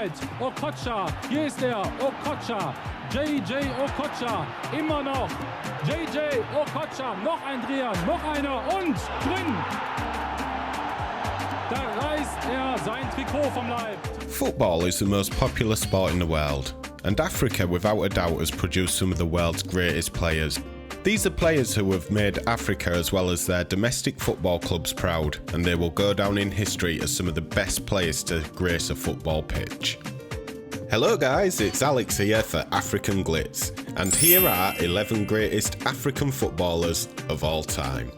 Sicherheit. Okocha, hier ist er, Okocha. JJ Okocha, immer noch. JJ Okocha, noch ein Dreher, noch einer und drin. Da reißt er sein Trikot vom Leib. Football is the most popular sport in the world, and Africa without a doubt has produced some of the world's greatest players. These are players who have made Africa as well as their domestic football clubs proud, and they will go down in history as some of the best players to grace a football pitch. Hello guys, it's Alex here for African Glitz, and here are 11 greatest African footballers of all time.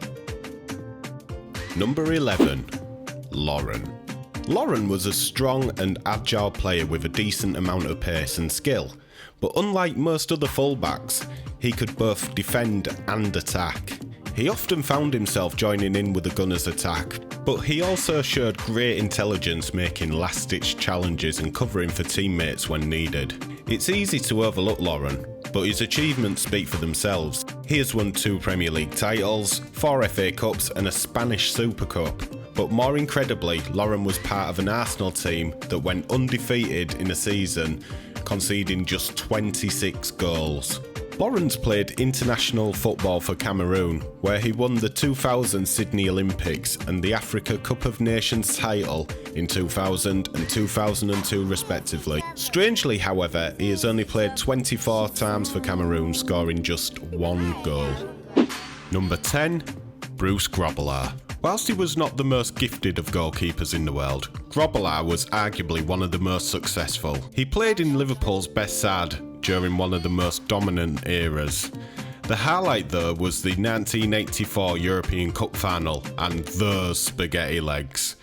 Number 11. Lauren. Lauren was a strong and agile player with a decent amount of pace and skill, but unlike most other fullbacks, he could both defend and attack. He often found himself joining in with the Gunners' attack, but he also showed great intelligence, making last-ditch challenges and covering for teammates when needed. It's easy to overlook Lauren, but his achievements speak for themselves. He has won 2 Premier League titles, 4 FA Cups and a Spanish Super Cup. But more incredibly, Lauren was part of an Arsenal team that went undefeated in a season, conceding just 26 goals. Lauren's played international football for Cameroon, where he won the 2000 Sydney Olympics and the Africa Cup of Nations title in 2000 and 2002 respectively. Strangely, however, he has only played 24 times for Cameroon, scoring just 1 goal. Number 10. Bruce GROBBELAAR. Whilst he was not the most gifted of goalkeepers in the world, GROBBELAAR was arguably one of the most successful. He played in Liverpool's best side during one of the most dominant eras. The highlight though was the 1984 European Cup final and those spaghetti legs.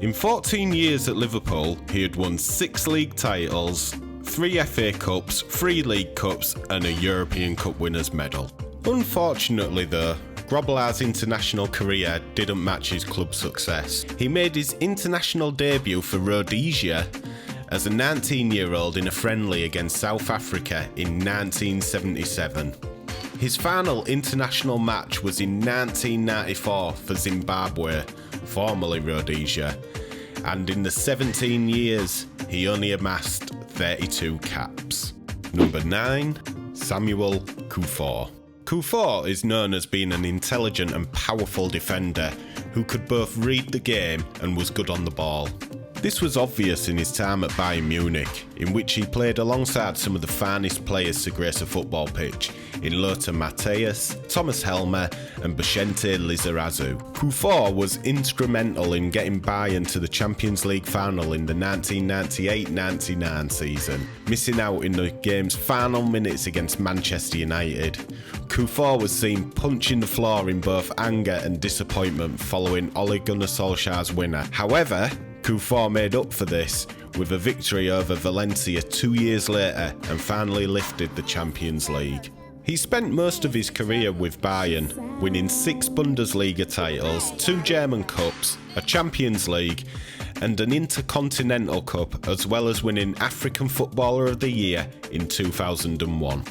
In 14 years at Liverpool, he had won 6 league titles, 3 FA Cups, 3 League Cups and a European Cup winners' medal. Unfortunately though, GROBBELAAR's international career didn't match his club success. He made his international debut for Rhodesia as a 19-year-old in a friendly against South Africa in 1977. His final international match was in 1994 for Zimbabwe, formerly Rhodesia, and in the 17 years he only amassed 32 caps. Number 9. Samuel Kuffour. Kuffour is known as being an intelligent and powerful defender who could both read the game and was good on the ball. This was obvious in his time at Bayern Munich, in which he played alongside some of the finest players to grace a football pitch in Lothar Matthäus, Thomas Helmer and Bashente Lizarazu. Kuffour was instrumental in getting Bayern to the Champions League final in the 1998-99 season, missing out in the game's final minutes against Manchester United. Kuffour was seen punching the floor in both anger and disappointment following Ole Gunnar Solskjaer's winner. However, Kuffour made up for this with a victory over Valencia 2 years later and finally lifted the Champions League. He spent most of his career with Bayern, winning 6 Bundesliga titles, 2 German Cups, a Champions League and an Intercontinental Cup, as well as winning African Footballer of the Year in 2001.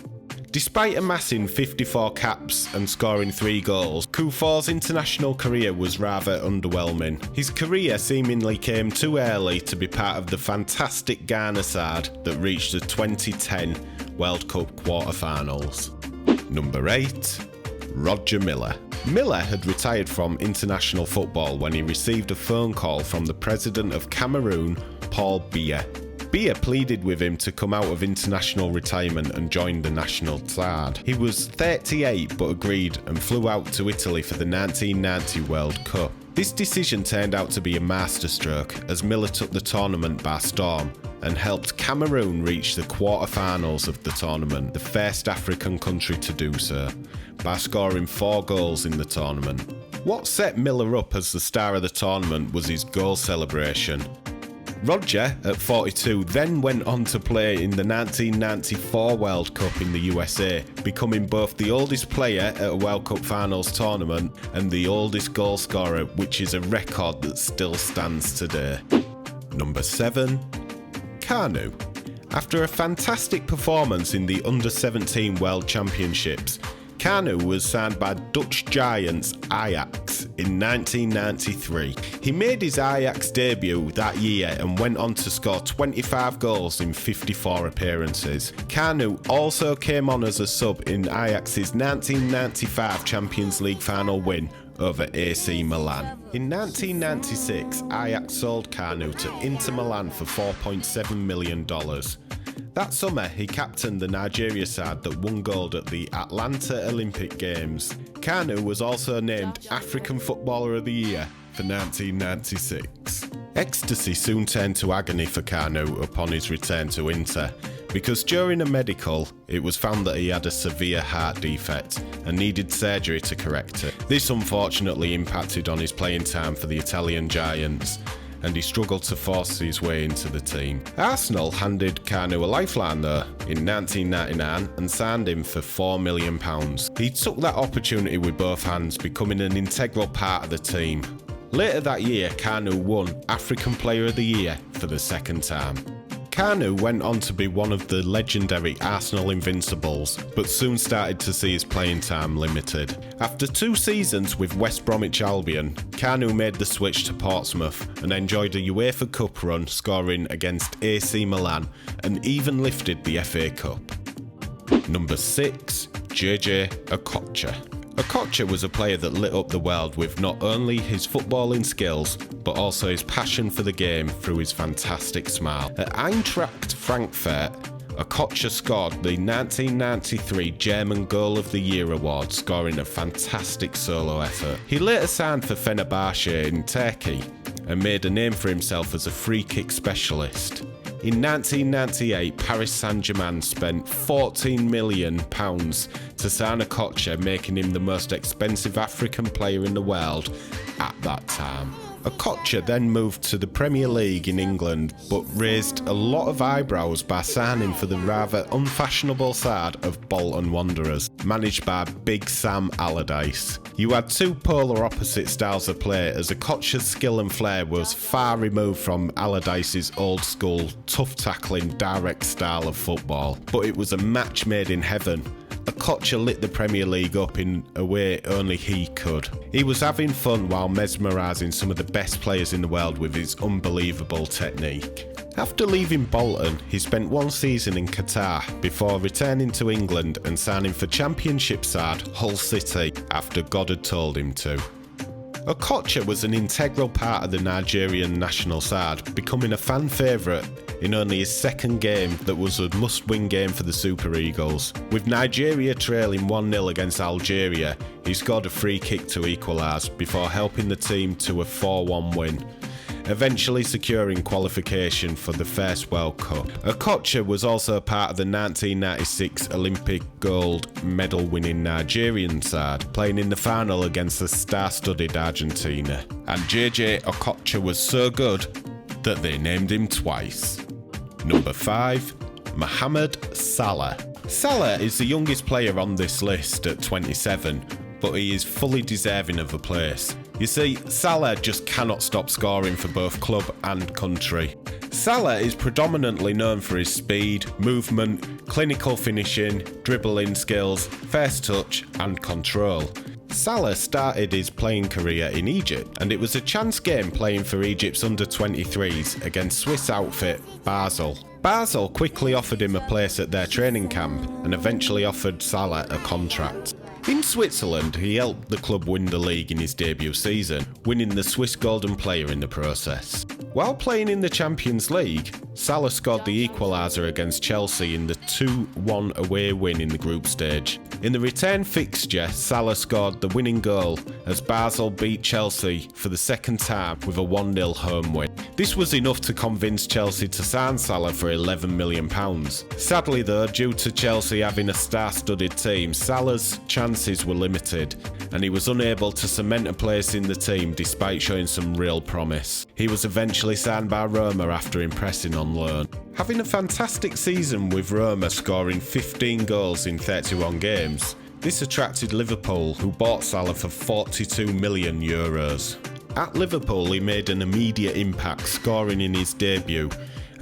Despite amassing 54 caps and scoring 3 goals, Kuffour's international career was rather underwhelming. His career seemingly came too early to be part of the fantastic Ghana side that reached the 2010 World Cup quarter-finals. Number 8. Roger Milla. Milla had retired from international football when he received a phone call from the president of Cameroon, Paul Biya. Biya pleaded with him to come out of international retirement and join the national side. He was 38 but agreed and flew out to Italy for the 1990 World Cup. This decision turned out to be a masterstroke as Milla took the tournament by storm and helped Cameroon reach the quarter-finals of the tournament, the first African country to do so, by scoring 4 goals in the tournament. What set Milla up as the star of the tournament was his goal celebration. Roger, at 42, then went on to play in the 1994 World Cup in the USA, becoming both the oldest player at a World Cup Finals tournament and the oldest goal scorer, which is a record that still stands today. Number 7. Kanu. After a fantastic performance in the Under-17 World Championships, Kanu was signed by Dutch giants Ajax in 1993. He made his Ajax debut that year and went on to score 25 goals in 54 appearances. Kanu also came on as a sub in Ajax's 1995 Champions League final win over AC Milan. In 1996, Ajax sold Kanu to Inter Milan for $4.7 million. That summer, he captained the Nigeria side that won gold at the Atlanta Olympic Games. Kanu was also named African Footballer of the Year for 1996. Ecstasy soon turned to agony for Kanu upon his return to Inter, because during a medical, it was found that he had a severe heart defect and needed surgery to correct it. This unfortunately impacted on his playing time for the Italian giants, and he struggled to force his way into the team. Arsenal handed Kanu a lifeline though in 1999 and signed him for £4 million. He took that opportunity with both hands, becoming an integral part of the team. Later that year, Kanu won African Player of the Year for the second time. Kanu went on to be one of the legendary Arsenal invincibles, but soon started to see his playing time limited. After 2 seasons with West Bromwich Albion, Kanu made the switch to Portsmouth and enjoyed a UEFA Cup run, scoring against AC Milan and even lifted the FA Cup. Number 6. JJ Okocha. Okocha was a player that lit up the world with not only his footballing skills, but also his passion for the game through his fantastic smile. At Eintracht Frankfurt, Okocha scored the 1993 German Goal of the Year award, scoring a fantastic solo effort. He later signed for Fenerbahce in Turkey and made a name for himself as a free kick specialist. In 1998, Paris Saint-Germain spent £14 million to sign Okocha, making him the most expensive African player in the world at that time. Okocha then moved to the Premier League in England, but raised a lot of eyebrows by signing for the rather unfashionable side of Bolton Wanderers, managed by Big Sam Allardyce. You had 2 polar opposite styles of play, as Okocha's skill and flair was far removed from Allardyce's old school, tough tackling, direct style of football, but it was a match made in heaven. Okocha lit the Premier League up in a way only he could. He was having fun while mesmerising some of the best players in the world with his unbelievable technique. After leaving Bolton, he spent 1 season in Qatar before returning to England and signing for Championship side Hull City after God had told him to. Okocha was an integral part of the Nigerian national side, becoming a fan favourite in only his second game that was a must-win game for the Super Eagles. With Nigeria trailing 1-0 against Algeria, he scored a free kick to equalise before helping the team to a 4-1 win, eventually securing qualification for the first World Cup. Okocha was also part of the 1996 Olympic gold medal winning Nigerian side, playing in the final against the star-studded Argentina. And JJ Okocha was so good that they named him twice. Number 5. Mohammed Salah. Salah is the youngest player on this list at 27, but he is fully deserving of a place. You see, Salah just cannot stop scoring for both club and country. Salah is predominantly known for his speed, movement, clinical finishing, dribbling skills, first touch and control. Salah started his playing career in Egypt, and it was a chance game playing for Egypt's under-23s against Swiss outfit Basel. Basel quickly offered him a place at their training camp and eventually offered Salah a contract. In Switzerland, he helped the club win the league in his debut season, winning the Swiss Golden Player in the process. While playing in the Champions League, Salah scored the equaliser against Chelsea in the 2-1 away win in the group stage. In the return fixture, Salah scored the winning goal as Basel beat Chelsea for the second time with a 1-0 home win. This was enough to convince Chelsea to sign Salah for £11 million. Sadly though, due to Chelsea having a star-studded team, Salah's chances were limited, and he was unable to cement a place in the team despite showing some real promise. He was eventually signed by Roma after impressing on loan. Having a fantastic season with Roma scoring 15 goals in 31 games, this attracted Liverpool, who bought Salah for €42 million. At Liverpool, he made an immediate impact, scoring in his debut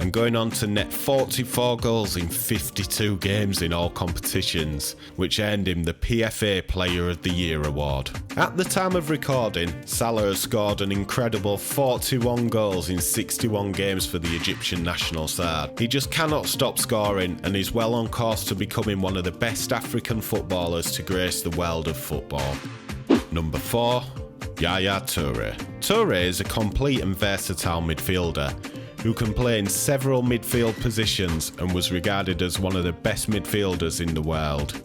and going on to net 44 goals in 52 games in all competitions, which earned him the PFA Player of the Year award. At the time of recording, Salah has scored an incredible 41 goals in 61 games for the Egyptian national side. He just cannot stop scoring and is well on course to becoming one of the best African footballers to grace the world of football. Number 4. Yaya Toure. Toure is a complete and versatile midfielder who can play in several midfield positions and was regarded as one of the best midfielders in the world.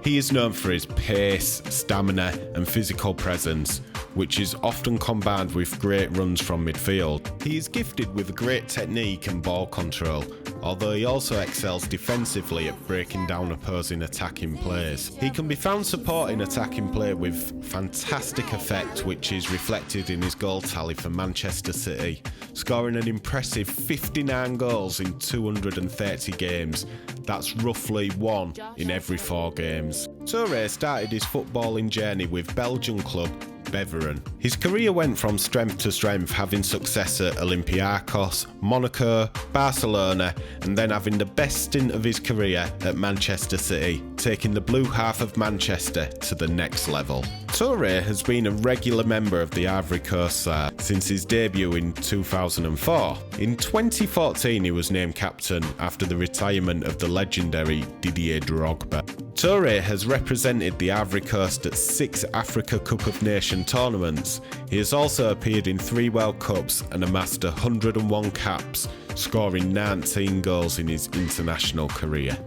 He is known for his pace, stamina and physical presence, which is often combined with great runs from midfield. He is gifted with great technique and ball control, although he also excels defensively at breaking down opposing attacking plays. He can be found supporting attacking play with fantastic effect, which is reflected in his goal tally for Manchester City, scoring an impressive 59 goals in 230 games. That's roughly 1 in every 4 games. Toure started his footballing journey with Belgian club Beveren. His career went from strength to strength, having success at Olympiacos, Monaco, Barcelona, and then having the best stint of his career at Manchester City, taking the blue half of Manchester to the next level. Toure has been a regular member of the Ivory Coast side since his debut in 2004. In 2014 he was named captain after the retirement of the legendary Didier Drogba. Toure has represented the Ivory Coast at 6 Africa Cup of Nations tournaments. He has also appeared in 3 World Cups and amassed 101 caps, scoring 19 goals in his international career.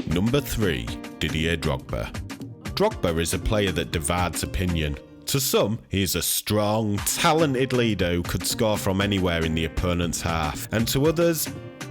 Number 3. Didier Drogba. Drogba is a player that divides opinion. To some, he is a strong, talented leader who could score from anywhere in the opponent's half, and to others,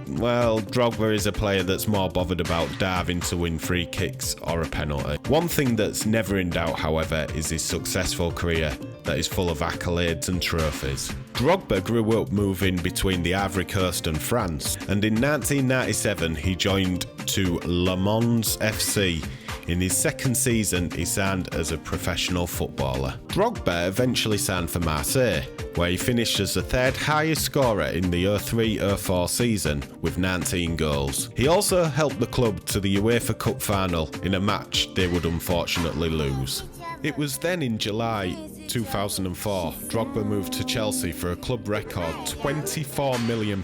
well, Drogba is a player that's more bothered about diving to win free kicks or a penalty. One thing that's never in doubt, however, is his successful career that is full of accolades and trophies. Drogba grew up moving between the Ivory Coast and France, and in 1997 he joined to Le Mans FC. In his second season, he signed as a professional footballer. Drogba eventually signed for Marseille, where he finished as the 3rd highest scorer in the 03-04 season with 19 goals. He also helped the club to the UEFA Cup final in a match they would unfortunately lose. It was then in July 2004, Drogba moved to Chelsea for a club record £24 million,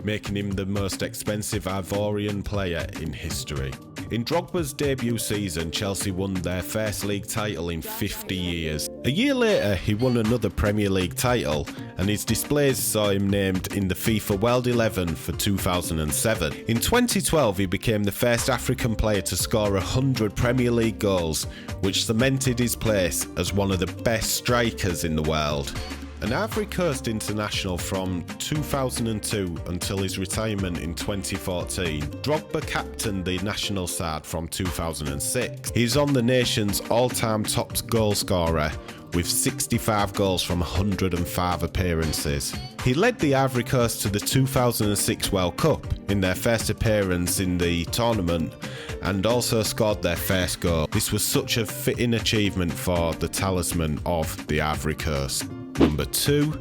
making him the most expensive Ivorian player in history. In Drogba's debut season, Chelsea won their first league title in 50 years. A year later, he won another Premier League title, and his displays saw him named in the FIFA World 11 for 2007. In 2012, he became the first African player to score 100 Premier League goals, which cemented his place as one of the best strikers in the world. An Ivory Coast international from 2002 until his retirement in 2014, Drogba captained the national side from 2006. He's on the nation's all-time top goal scorer with 65 goals from 105 appearances. He led the Ivory Coast to the 2006 World Cup in their first appearance in the tournament and also scored their first goal. This was such a fitting achievement for the talisman of the Ivory Coast. Number 2.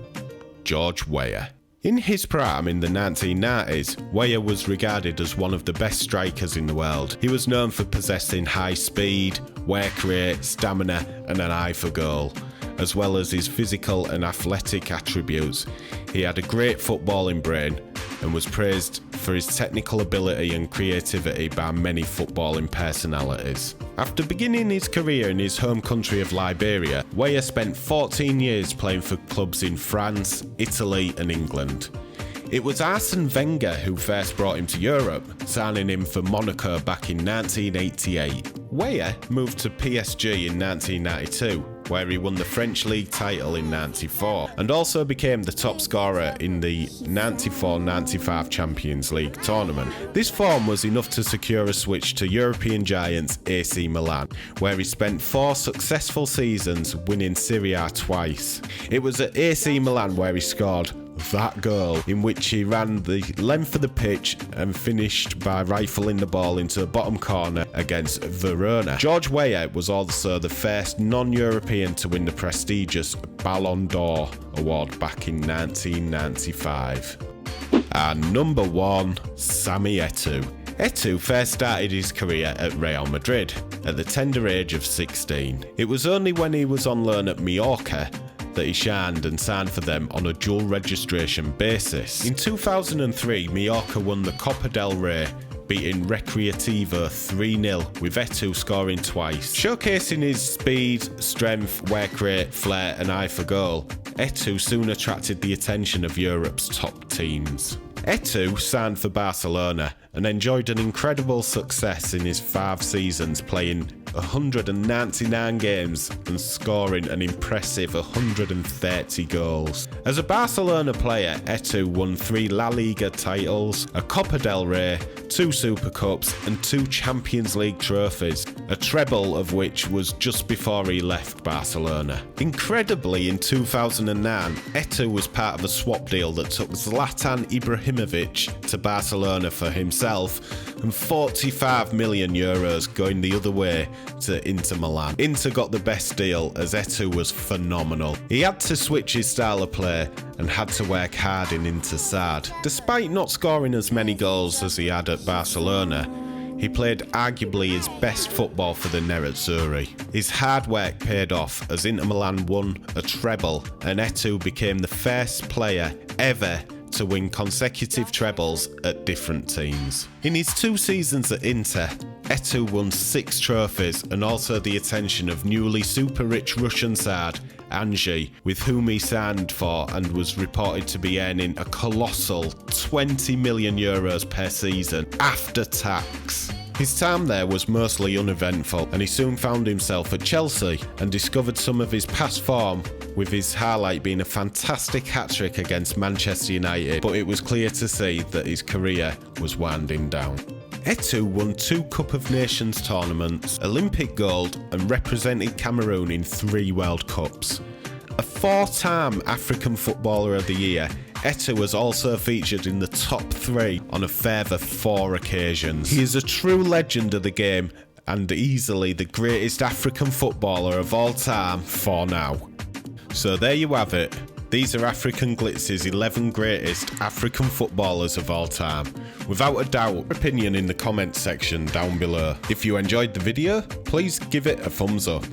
George Weah. In his prime in the 1990s, Weah was regarded as one of the best strikers in the world. He was known for possessing high speed, work rate, stamina and an eye for goal, as well as his physical and athletic attributes. He had a great footballing brain and was praised for his technical ability and creativity by many footballing personalities. After beginning his career in his home country of Liberia, Weah spent 14 years playing for clubs in France, Italy and England. It was Arsene Wenger who first brought him to Europe, signing him for Monaco back in 1988. Weah moved to PSG in 1992, where he won the French League title in 94, and also became the top scorer in the 94-95 Champions League tournament. This form was enough to secure a switch to European giants AC Milan, where he spent 4 successful seasons, winning Serie A twice. It was at AC Milan where he scored that goal, in which he ran the length of the pitch and finished by rifling the ball into the bottom corner against Verona. George Weah was also the first non-European to win the prestigious Ballon d'Or award back in 1995. And number 1, Sammy Eto'o. Eto'o first started his career at Real Madrid at the tender age of 16. It was only when he was on loan at Mallorca that he shined and signed for them on a dual registration basis. In 2003, Mallorca won the Copa del Rey, beating Recreativo 3-0, with Eto'o scoring twice. Showcasing his speed, strength, work rate, flair and eye for goal, Eto'o soon attracted the attention of Europe's top teams. Eto'o signed for Barcelona and enjoyed an incredible success in his 5 seasons, playing 199 games and scoring an impressive 130 goals. As a Barcelona player, Eto'o won 3 La Liga titles, a Copa del Rey, 2 Super Cups and 2 Champions League trophies, a treble of which was just before he left Barcelona. Incredibly, in 2009, Eto'o was part of a swap deal that took Zlatan Ibrahimovic to Barcelona for himself and 45 million euros going the other way to Inter Milan. Inter got the best deal as Eto'o was phenomenal. He had to switch his style of play and had to work hard in Inter's side. Despite not scoring as many goals as he had at Barcelona, he played arguably his best football for the Nerazzurri. His hard work paid off as Inter Milan won a treble and Eto'o became the first player ever to win consecutive trebles at different teams. In his 2 seasons at Inter, Eto'o won 6 trophies and also the attention of newly super rich Russian side Anzhi, with whom he signed for and was reported to be earning a colossal 20 million euros per season after tax. His time there was mostly uneventful and he soon found himself at Chelsea and discovered some of his past form, with his highlight being a fantastic hat-trick against Manchester United, but it was clear to see that his career was winding down. Eto'o won 2 Cup of Nations tournaments, Olympic gold and represented Cameroon in 3 World Cups. A 4-time African Footballer of the Year, Eto'o was also featured in the top 3 on a further 4 occasions. He is a true legend of the game and easily the greatest African footballer of all time for now. So there you have it. These are African Glitz's 11 greatest African footballers of all time. Without a doubt, opinion in the comments section down below. If you enjoyed the video, please give it a thumbs up.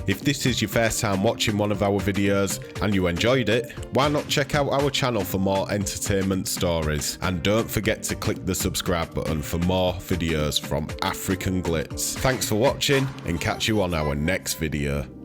If this is your first time watching one of our videos and you enjoyed it, why not check out our channel for more entertainment stories? And don't forget to click the subscribe button for more videos from African Glitz. Thanks for watching and catch you on our next video.